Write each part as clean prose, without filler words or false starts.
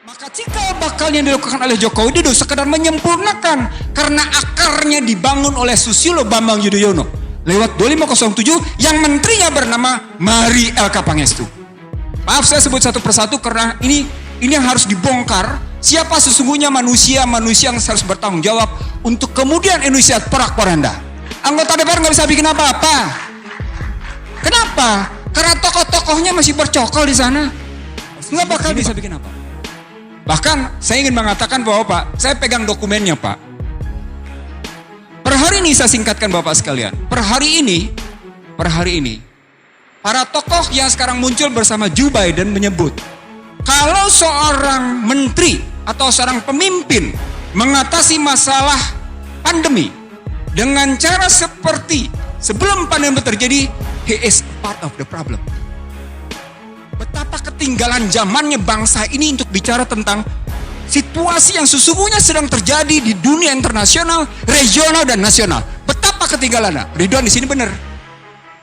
Maka cikal bakal yang dilakukan oleh Joko Widodo sekedar menyempurnakan karena akarnya dibangun oleh Susilo Bambang Yudhoyono lewat 2507 yang menterinya bernama Mari Elka Pangestu. Maaf saya sebut satu persatu karena ini yang harus dibongkar siapa sesungguhnya manusia yang harus bertanggung jawab untuk kemudian Indonesia porak-poranda. Anggota DPR nggak bisa bikin apa-apa. Kenapa? Karena tokoh-tokohnya masih bercokol di sana. Nggak bakal bisa bikin apa. Bahkan saya ingin mengatakan bahwa Pak, saya pegang dokumennya Pak. Per hari ini saya singkatkan Bapak sekalian. Per hari ini, para tokoh yang sekarang muncul bersama Joe Biden menyebut, kalau seorang menteri atau seorang pemimpin mengatasi masalah pandemi dengan cara seperti sebelum pandemi terjadi, he is part of the problem. Betapa ketinggalan zamannya bangsa ini untuk bicara tentang situasi yang sesungguhnya sedang terjadi di dunia internasional, regional dan nasional. Betapa ketinggalannya. Ridwan di sini benar.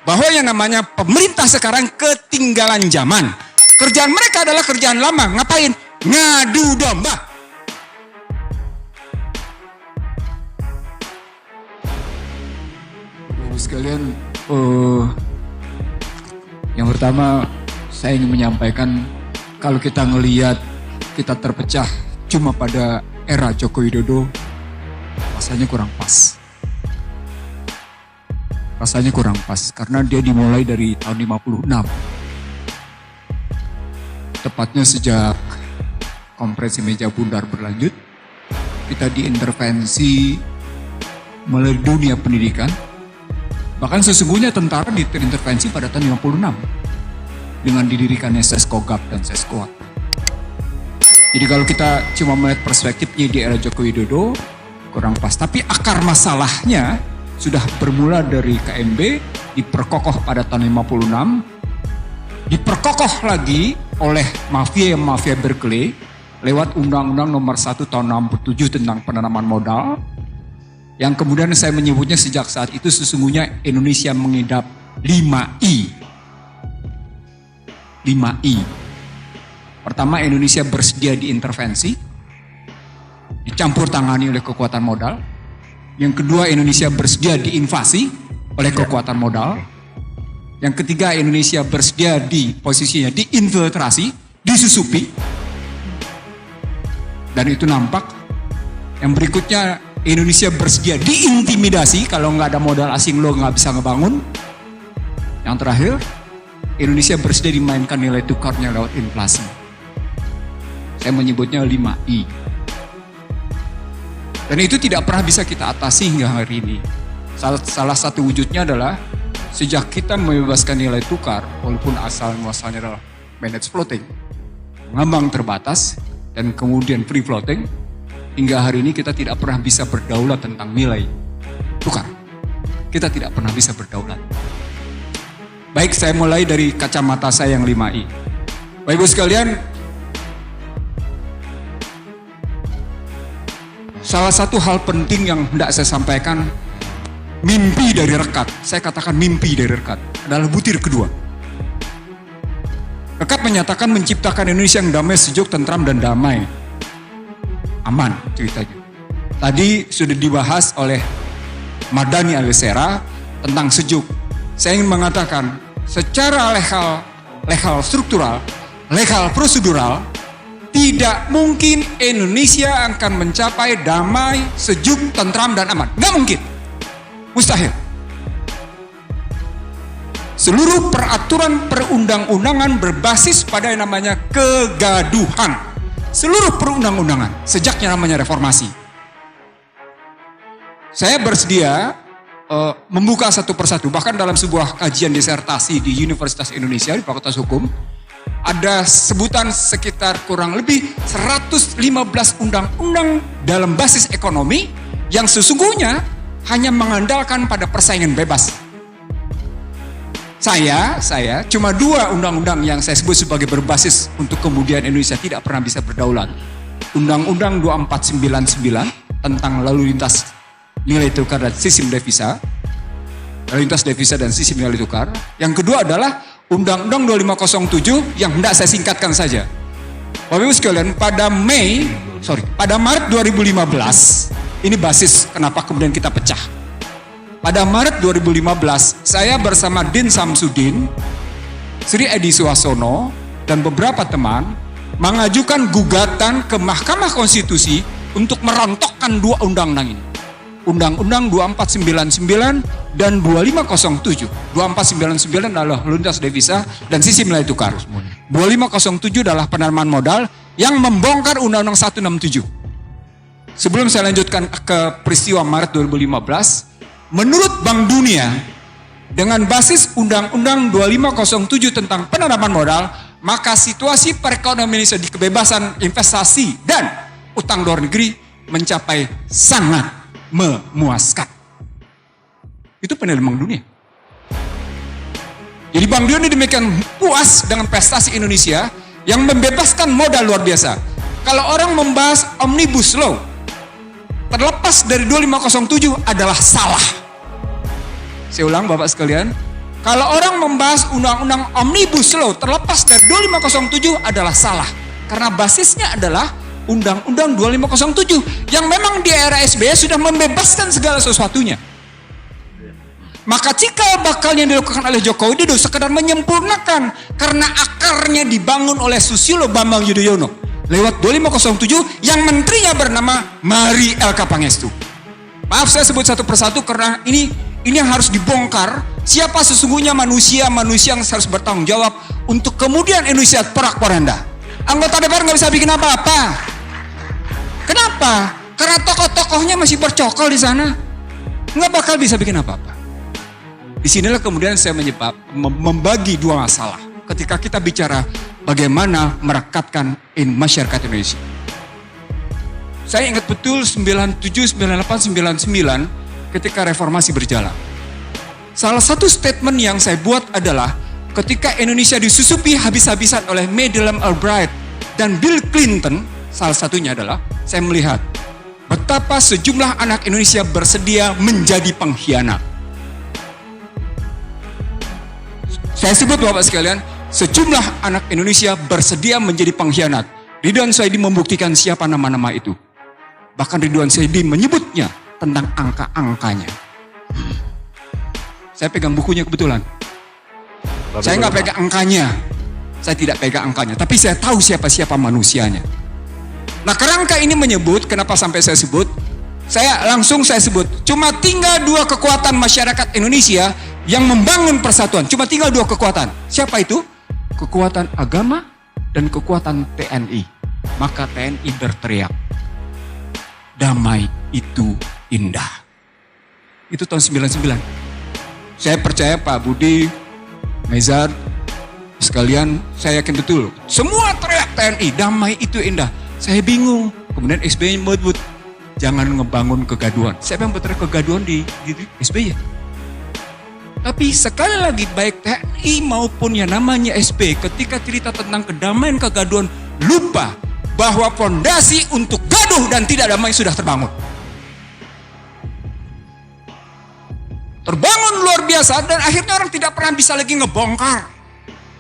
Bahwa yang namanya pemerintah sekarang ketinggalan zaman. Kerjaan mereka adalah kerjaan lama. Ngapain? Ngadu domba. Bapak sekalian, yang pertama saya ingin menyampaikan kalau kita ngelihat kita terpecah cuma pada era Joko Widodo, rasanya kurang pas. Rasanya kurang pas karena dia dimulai dari tahun 56. Tepatnya sejak konferensi meja bundar berlanjut, kita diintervensi melalui dunia pendidikan. Bahkan sesungguhnya tentara diintervensi pada tahun 56. Dengan didirikannya Seskogab dan Seskoat. Jadi kalau kita cuma melihat perspektifnya di era Joko Widodo, kurang pas. Tapi akar masalahnya sudah bermula dari KMB, diperkokoh pada tahun 56, diperkokoh lagi oleh mafia Berkeley, lewat Undang-Undang nomor 1 tahun 67 tentang penanaman modal, yang kemudian saya menyebutnya sejak saat itu sesungguhnya Indonesia mengidap 5I. 5I. Pertama, Indonesia bersedia diintervensi, dicampur tangani oleh kekuatan modal. Yang kedua, Indonesia bersedia diinvasi oleh kekuatan modal. Yang ketiga, Indonesia bersedia di posisinya diinfiltrasi, disusupi. Dan itu nampak. Yang berikutnya, Indonesia bersedia diintimidasi, kalau nggak ada modal asing lo nggak bisa ngebangun. Yang terakhir, Indonesia bersedia dimainkan nilai tukarnya lewat inflasi. Saya menyebutnya 5I. Dan itu tidak pernah bisa kita atasi hingga hari ini. Salah satu wujudnya adalah sejak kita membebaskan nilai tukar, walaupun asal muasalnya adalah managed floating, ngambang terbatas, dan kemudian free floating, hingga hari ini kita tidak pernah bisa berdaulat tentang nilai tukar. Kita tidak pernah bisa berdaulat. Baik, saya mulai dari kacamata saya yang 5I. Bapak Ibu sekalian, salah satu hal penting yang hendak saya sampaikan, mimpi dari Rekat, saya katakan mimpi dari Rekat, adalah butir kedua. Rekat menyatakan menciptakan Indonesia yang damai, sejuk, tentram, dan damai. Aman ceritanya. Tadi sudah dibahas oleh Mardhani Alisera tentang sejuk. Saya ingin mengatakan, secara legal struktural, legal prosedural, tidak mungkin Indonesia akan mencapai damai, sejuk, tentram, dan aman. Nggak mungkin. Mustahil. Seluruh peraturan perundang-undangan berbasis pada yang namanya kegaduhan. Seluruh perundang-undangan, sejaknya namanya reformasi. Saya bersedia membuka satu persatu, bahkan dalam sebuah kajian disertasi di Universitas Indonesia di Fakultas Hukum, ada sebutan sekitar kurang lebih 115 undang-undang dalam basis ekonomi yang sesungguhnya hanya mengandalkan pada persaingan bebas. Saya cuma 2 undang-undang yang saya sebut sebagai berbasis untuk kemudian Indonesia tidak pernah bisa berdaulat. Undang-Undang 2499 tentang lalu lintas nilai tukar dan sistem devisa, lalu lintas devisa dan sistem nilai tukar. Yang kedua adalah Undang-Undang 2507 yang hendak saya singkatkan saja. Bapak Ibu sekalian, pada Maret 2015, ini basis kenapa kemudian kita pecah. Pada Maret 2015, saya bersama Din Samsudin, Sri Edi Suasono, dan beberapa teman mengajukan gugatan ke Mahkamah Konstitusi untuk merontokkan dua undang-undang ini. Undang-Undang 2499 dan 2507. 2499 adalah lintas devisa dan sisi nilai tukar. 2507 adalah penanaman modal yang membongkar Undang-Undang 167. Sebelum saya lanjutkan ke peristiwa Maret 2015, menurut Bank Dunia, dengan basis Undang-Undang 2507 tentang penanaman modal, maka situasi perekonomian Indonesia di kebebasan investasi dan utang luar negeri mencapai sangat memuaskan. Itu penilaian Bank Dunia. Jadi Bank Dunia demikian puas dengan prestasi Indonesia yang membebaskan modal luar biasa. Kalau orang membahas Omnibus Law, terlepas dari 2507 adalah salah. Saya ulang Bapak sekalian, kalau orang membahas undang-undang Omnibus Law terlepas dari 2507 adalah salah. Karena basisnya adalah Undang-Undang 2507 yang memang di era SBY sudah membebaskan segala sesuatunya. Maka cikal bakal yang dilakukan oleh Jokowi Widodo sekedar menyempurnakan karena akarnya dibangun oleh Susilo Bambang Yudhoyono lewat 2507 yang menterinya bernama Mari Elka Pangestu. Maaf saya sebut satu persatu karena ini yang harus dibongkar. Siapa sesungguhnya manusia yang harus bertanggung jawab untuk kemudian Indonesia porak-poranda. Anggota DPR nggak bisa bikin apa-apa. Kenapa? Karena tokoh-tokohnya masih bercokol di sana. Nggak bakal bisa bikin apa-apa. Disinilah kemudian saya membagi dua masalah. Ketika kita bicara bagaimana merekatkan masyarakat Indonesia. Saya ingat betul 97, 98, 99 ketika reformasi berjalan. Salah satu statement yang saya buat adalah ketika Indonesia disusupi habis-habisan oleh Madeleine Albright dan Bill Clinton, salah satunya adalah saya melihat betapa sejumlah anak Indonesia bersedia menjadi pengkhianat. Saya sebut Bapak sekalian, sejumlah anak Indonesia bersedia menjadi pengkhianat. Ridwan Saidi membuktikan siapa nama-nama itu. Bahkan Ridwan Saidi menyebutnya tentang angka-angkanya. Saya pegang bukunya kebetulan. Saya nggak pegang angkanya. Saya tidak pegang angkanya. Tapi saya tahu siapa-siapa manusianya. Nah kerangka ini menyebut, kenapa sampai saya sebut? Saya sebut. Cuma tinggal dua kekuatan masyarakat Indonesia yang membangun persatuan. Cuma tinggal dua kekuatan. Siapa itu? Kekuatan agama dan kekuatan TNI. Maka TNI berteriak, damai itu indah. Itu tahun 99. Saya percaya Pak Budi, Mezar, sekalian saya yakin betul. Semua teriak TNI, damai itu indah. Saya bingung. Kemudian SBY menyebut, jangan ngebangun kegaduhan. Siapa yang berteriak kegaduhan di SBY? Tapi sekali lagi baik TNI maupun yang namanya SBY ketika cerita tentang kedamaian kegaduhan lupa bahwa fondasi untuk gaduh dan tidak damai sudah terbangun. Terbangun luar biasa dan akhirnya orang tidak pernah bisa lagi ngebongkar.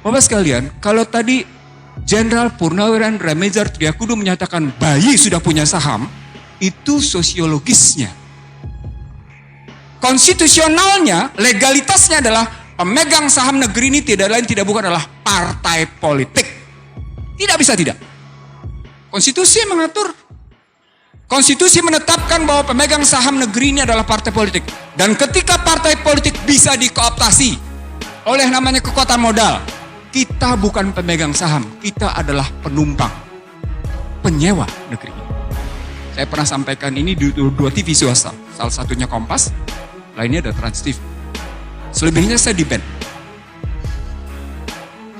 Bapak sekalian, kalau tadi Jenderal Purnawirawan Remizer Triakudu menyatakan bayi sudah punya saham, itu sosiologisnya. Konstitusionalnya, legalitasnya adalah pemegang saham negeri ini tidak lain tidak bukan adalah partai politik. Tidak bisa tidak. Konstitusi mengatur. Konstitusi menetapkan bahwa pemegang saham negeri ini adalah partai politik. Dan ketika partai politik bisa dikooptasi oleh namanya kekuatan modal, kita bukan pemegang saham, kita adalah penumpang, penyewa negeri ini. Saya pernah sampaikan ini di dua TV swasta, salah satunya Kompas, lainnya ada Trans TV. Selebihnya saya di-ban.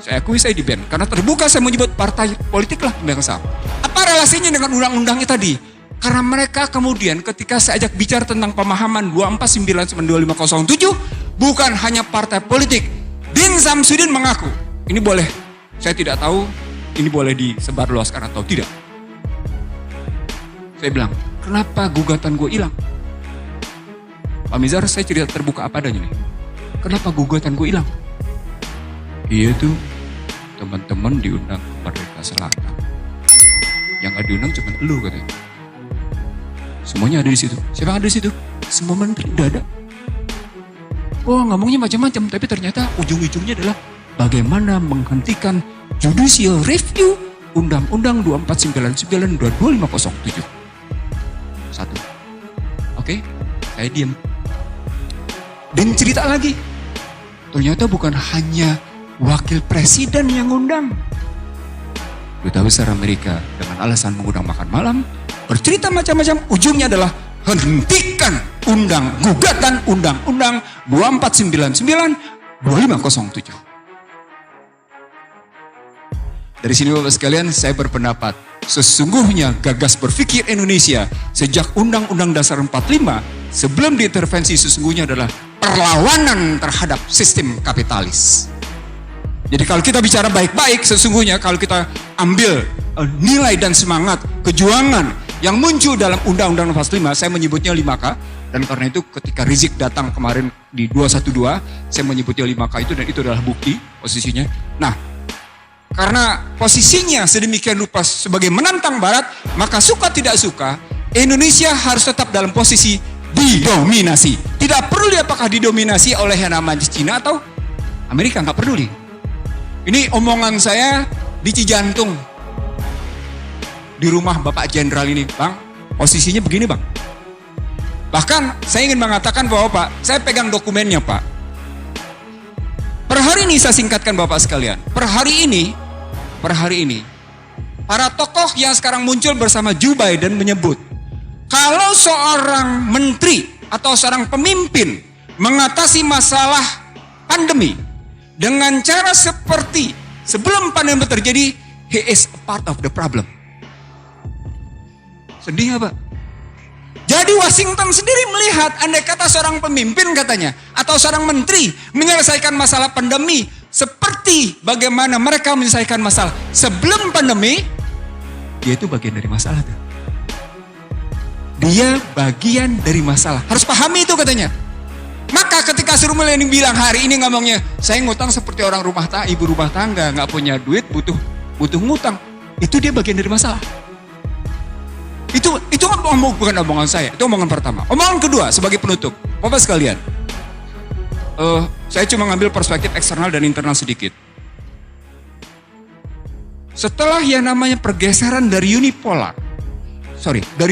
Saya akui saya di-ban, karena terbuka saya menyebut partai politik lah pemegang saham. Apa relasinya dengan undang-undangnya tadi? Karena mereka kemudian ketika saya ajak bicara tentang pemahaman 2499-2507, bukan hanya partai politik. Din Samsudin mengaku, ini boleh, saya tidak tahu ini boleh disebarluaskan atau tidak. Saya bilang, kenapa gugatan gue hilang? Pak Mizar, saya cerita terbuka apa adanya nih. Kenapa gugatan gue hilang? Iya tuh, teman-teman diundang ke Merdeka Selatan. Yang nggak diundang cuma elu katanya. Semuanya ada di situ. Siapa yang ada di situ? Semua menteri udah ada. Oh, ngomongnya macam-macam, tapi ternyata ujung-ujungnya adalah bagaimana menghentikan judicial review Undang-Undang 2499 2507. Satu. Oke, saya diam. Dan cerita lagi. Ternyata bukan hanya wakil presiden yang undang. Duta Besar Amerika dengan alasan mengundang makan malam, bercerita macam-macam, ujungnya adalah hentikan gugatan Undang-Undang 2499 2507. Dari sini Bapak sekalian, saya berpendapat sesungguhnya gagas berpikir Indonesia sejak Undang-Undang Dasar 45 sebelum diintervensi sesungguhnya adalah perlawanan terhadap sistem kapitalis. Jadi kalau kita bicara baik-baik, sesungguhnya kalau kita ambil nilai dan semangat kejuangan yang muncul dalam Undang-Undang 45, saya menyebutnya 5K. Dan karena itu ketika Rizik datang kemarin di 212, saya menyebutnya 5K itu, dan itu adalah bukti posisinya. Nah, karena posisinya sedemikian rupa sebagai menantang Barat, maka suka tidak suka, Indonesia harus tetap dalam posisi didominasi. Tidak peduli apakah didominasi oleh yang namanya Cina atau Amerika, nggak peduli. Ini omongan saya di Cijantung. Di rumah Bapak Jenderal ini, Bang, posisinya begini, Bang. Bahkan saya ingin mengatakan bahwa Pak, saya pegang dokumennya, Pak. Per hari ini saya singkatkan Bapak sekalian. Per hari ini, para tokoh yang sekarang muncul bersama Joe Biden menyebut, kalau seorang menteri atau seorang pemimpin mengatasi masalah pandemi dengan cara seperti sebelum pandemi terjadi, he is a part of the problem. Sedih nggak, Pak? Jadi Washington sendiri melihat, andai kata seorang pemimpin katanya, atau seorang menteri menyelesaikan masalah pandemi seperti bagaimana mereka menyelesaikan masalah sebelum pandemi, dia itu bagian dari masalah tuh. Dia bagian dari masalah. Harus pahami itu katanya. Maka ketika Sri Mulyani bilang hari ini ngomongnya, saya ngutang seperti orang ibu rumah tangga, nggak punya duit, butuh ngutang. Itu dia bagian dari masalah. Itu bukan omongan saya, itu omongan pertama. Omongan kedua sebagai penutup, Bapak sekalian, saya cuma ngambil perspektif eksternal dan internal sedikit. Setelah yang namanya pergeseran dari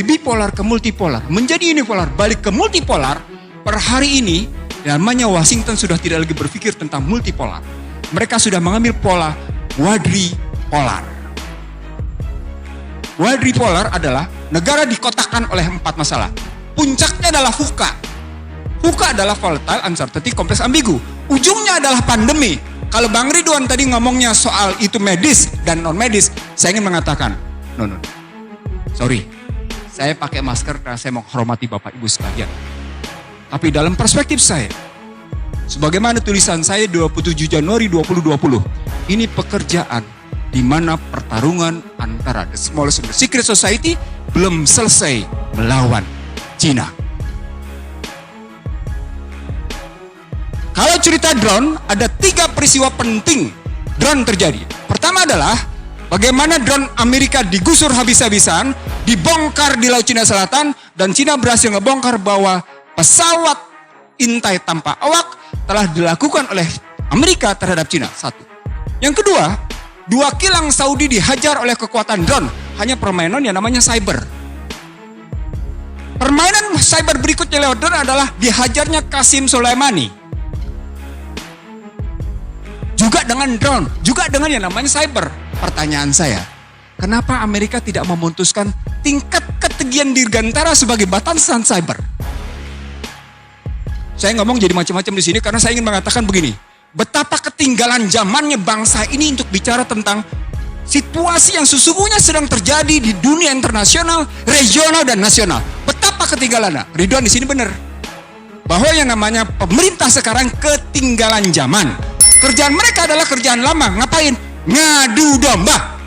bipolar ke multipolar, menjadi unipolar, balik ke multipolar, per hari ini namanya Washington sudah tidak lagi berpikir tentang multipolar. Mereka sudah mengambil pola quadripolar. Quadripolar adalah negara dikotakkan oleh 4 masalah. Puncaknya adalah VUCA. VUCA adalah volatile, uncertainty, kompleks, ambigu. Ujungnya adalah pandemi. Kalau Bang Ridwan tadi ngomongnya soal itu medis dan non medis, saya ingin mengatakan, no. Sorry, saya pakai masker karena saya menghormati Bapak Ibu sekalian. Tapi dalam perspektif saya, sebagaimana tulisan saya 27 Januari 2020, ini pekerjaan di mana pertarungan antara the smallest and the secret society belum selesai melawan Cina. Kalau cerita drone, ada 3 peristiwa penting drone terjadi. Pertama adalah bagaimana drone Amerika digusur habis-habisan, dibongkar di Laut Cina Selatan, dan Cina berhasil ngebongkar bahwa pesawat intai tanpa awak telah dilakukan oleh Amerika terhadap Cina. 1. Yang kedua, 2 kilang Saudi dihajar oleh kekuatan drone. Hanya permainan yang namanya cyber. Permainan cyber berikutnya lewat drone adalah dihajarnya Qasim Soleimani. Juga dengan drone, juga dengan yang namanya cyber. Pertanyaan saya, kenapa Amerika tidak memutuskan tingkat ketegian dirgantara sebagai batasan cyber? Saya ngomong jadi macam-macam di sini karena saya ingin mengatakan begini. Betapa ketinggalan zamannya bangsa ini untuk bicara tentang situasi yang sesungguhnya sedang terjadi di dunia internasional, regional, dan nasional. Betapa ketinggalannya. Ridwan di sini benar. Bahwa yang namanya pemerintah sekarang ketinggalan zaman. Kerjaan mereka adalah kerjaan lama. Ngapain? Ngadu domba.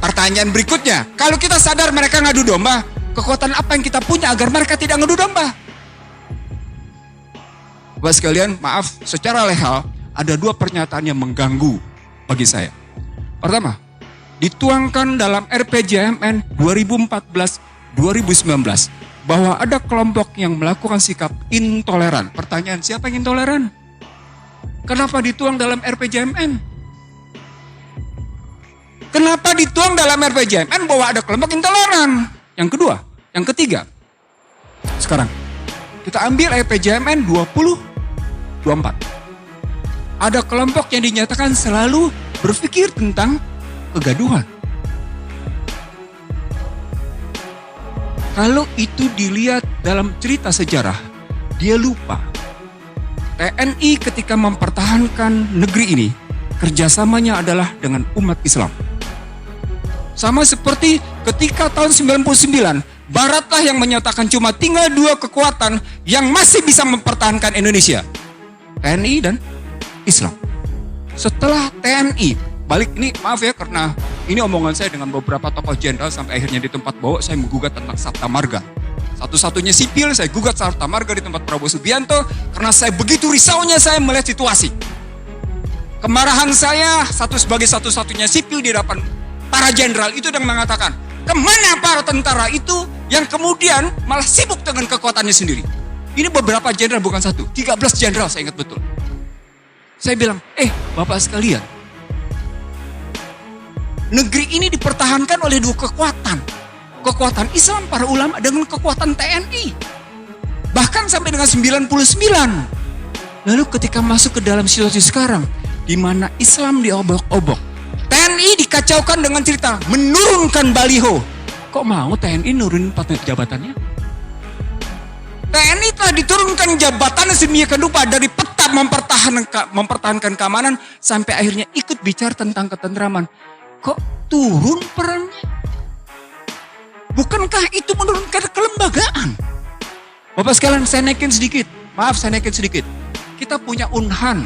Pertanyaan berikutnya, kalau kita sadar mereka ngadu domba, kekuatan apa yang kita punya agar mereka tidak ngadu domba? Bapak sekalian, maaf, secara lehal ada 2 pernyataan yang mengganggu bagi saya. Pertama, dituangkan dalam RPJMN 2014-2019 bahwa ada kelompok yang melakukan sikap intoleran. Pertanyaan, siapa yang intoleran? Kenapa dituang dalam RPJMN? Kenapa dituang dalam RPJMN bahwa ada kelompok intoleran? Yang kedua, yang ketiga. Sekarang, kita ambil RPJMN 2024. Ada kelompok yang dinyatakan selalu berpikir tentang kegaduhan. Kalau itu dilihat dalam cerita sejarah, dia lupa. TNI ketika mempertahankan negeri ini, kerjasamanya adalah dengan umat Islam. Sama seperti ketika tahun 99, Baratlah yang menyatakan cuma tinggal 2 kekuatan yang masih bisa mempertahankan Indonesia. TNI dan Islam. Setelah TNI, balik ini maaf ya karena ini omongan saya dengan beberapa tokoh jenderal sampai akhirnya di tempat bawah saya menggugat tentang Sabta Marga. Satu-satunya sipil saya gugat Sabta Marga di tempat Prabowo Subianto karena saya begitu risaunya saya melihat situasi. Kemarahan saya sebagai satu-satunya sipil di hadapan para jenderal itu dan mengatakan, kemana para tentara itu yang kemudian malah sibuk dengan kekuatannya sendiri. Ini beberapa jenderal bukan satu, 13 jenderal saya ingat betul. Saya bilang, Bapak sekalian, negeri ini dipertahankan oleh 2 kekuatan. Kekuatan Islam, para ulama, dengan kekuatan TNI. Bahkan sampai dengan 99. Lalu ketika masuk ke dalam situasi sekarang, di mana Islam diobok-obok, TNI dikacaukan dengan cerita menurunkan baliho. Kok mau TNI nurunin jabatannya? TNI telah diturunkan jabatannya sedemikian rupa dari peta mempertahankan keamanan sampai akhirnya ikut bicara tentang ketentraman. Kok turun perannya? Bukankah itu menurunkan kelembagaan? Bapak sekalian, saya naikin sedikit. Maaf, saya naikin sedikit. Kita punya Unhan.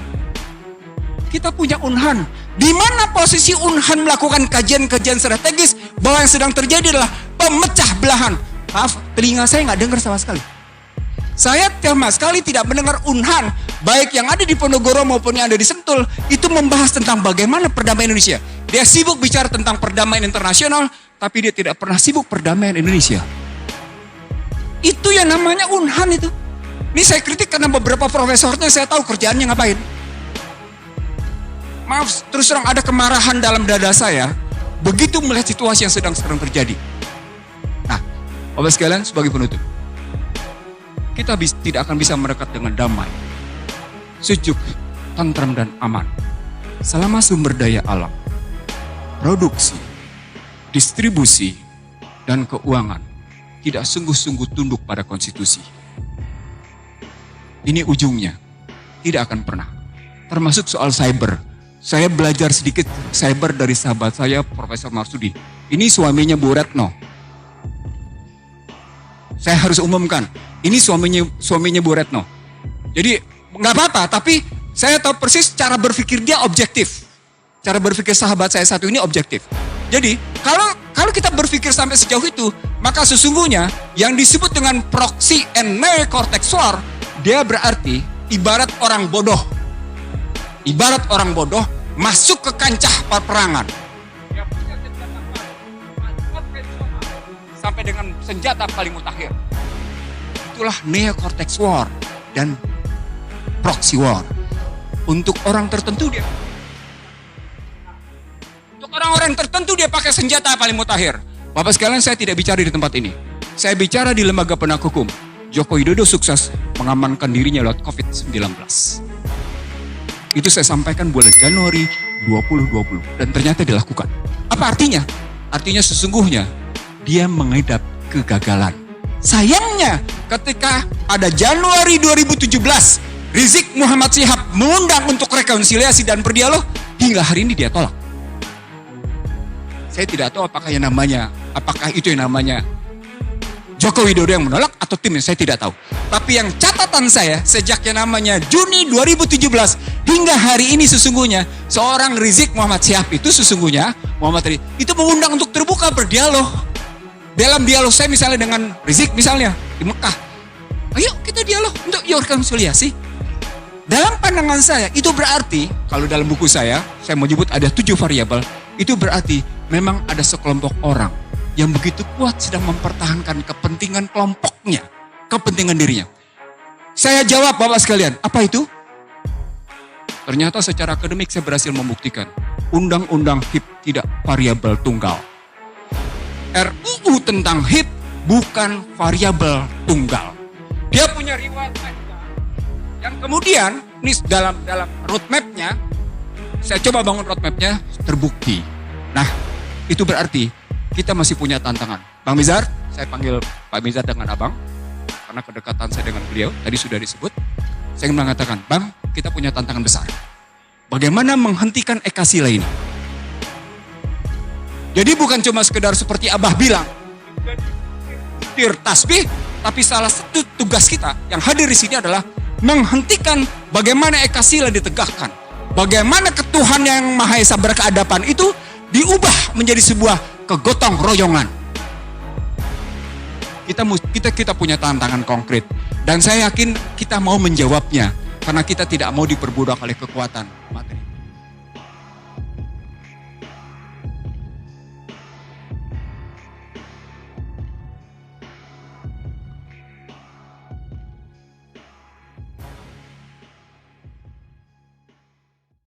Di mana posisi Unhan melakukan kajian-kajian strategis bahwa yang sedang terjadi adalah pemecah belahan. Maaf, telinga saya nggak dengar sama sekali. Saya sama sekali tidak mendengar Unhan, baik yang ada di Ponorogo maupun yang ada di Sentul, itu membahas tentang bagaimana perdamaian Indonesia. Dia sibuk bicara tentang perdamaian internasional, tapi dia tidak pernah sibuk perdamaian Indonesia. Itu yang namanya Unhan itu. Ini saya kritik karena beberapa profesornya saya tahu kerjaannya ngapain. Maaf, terus terang ada kemarahan dalam dada saya, begitu melihat situasi yang sedang terjadi. Nah, Bapak sekalian, sebagai penutup, kita tidak akan bisa mendekat dengan damai, sejuk, tentram dan aman selama sumber daya alam, produksi, distribusi, dan keuangan tidak sungguh-sungguh tunduk pada konstitusi. Ini ujungnya tidak akan pernah. Termasuk soal cyber. Saya belajar sedikit cyber dari sahabat saya, Profesor Marsudi. Ini suaminya Bu Retno. Saya harus umumkan, ini suaminya Bu Retno. Jadi nggak apa-apa, tapi saya tahu persis cara berpikir dia objektif. Cara berpikir sahabat saya satu ini objektif. Jadi kalau kita berpikir sampai sejauh itu, maka sesungguhnya yang disebut dengan proxy and neocortex war, dia berarti ibarat orang bodoh. Ibarat orang bodoh masuk ke kancah peperangan. Dia punya senjata konvensional sampai dengan senjata paling mutakhir. Itulah neocortex war dan proxy war. Untuk orang tertentu dia, untuk orang-orang tertentu dia pakai senjata paling mutakhir. Bapak sekalian, saya tidak bicara di tempat ini. Saya bicara di lembaga penegak hukum. Joko Widodo sukses mengamankan dirinya lewat COVID-19. Itu saya sampaikan bulan Januari 2020 dan ternyata dilakukan. Apa artinya? Artinya sesungguhnya dia mengidap kegagalan. Sayangnya ketika pada Januari 2017 Rizik Muhammad Syihab mengundang untuk rekonsiliasi dan berdialog, hingga hari ini dia tolak. Saya tidak tahu apakah itu yang namanya Joko Widodo yang menolak atau timnya, saya tidak tahu. Tapi yang catatan saya sejak yang namanya Juni 2017 hingga hari ini sesungguhnya seorang Rizik Muhammad Syihab itu sesungguhnya itu mengundang untuk terbuka berdialog. Dalam dialog saya misalnya dengan Rizik misalnya di Mekah, ayo kita dialog untuk rekonsiliasi. Dalam pandangan saya, itu berarti, kalau dalam buku saya menyebut ada 7 variabel, itu berarti memang ada sekelompok orang yang begitu kuat sedang mempertahankan kepentingan kelompoknya, kepentingan dirinya. Saya jawab Bapak sekalian, apa itu? Ternyata secara akademik saya berhasil membuktikan, Undang-Undang HIP tidak variabel tunggal. RUU tentang HIP bukan variabel tunggal. Dia punya riwayat yang kemudian ini dalam roadmap-nya, saya coba bangun roadmap-nya, terbukti. Nah, itu berarti kita masih punya tantangan. Bang Mizar, saya panggil Pak Mizar dengan abang, karena kedekatan saya dengan beliau, tadi sudah disebut. Saya ingin mengatakan, Bang, kita punya tantangan besar. Bagaimana menghentikan Ekasila ini? Jadi bukan cuma sekedar seperti Abah bilang, tasbih, tapi salah satu tugas kita yang hadir di sini adalah menghentikan bagaimana Ekasila ditegakkan. Bagaimana ketuhanan yang Maha Esa berkeadapan itu diubah menjadi sebuah kegotong royongan. Kita punya tantangan konkret. Dan saya yakin kita mau menjawabnya. Karena kita tidak mau diperbudak oleh kekuatan materi.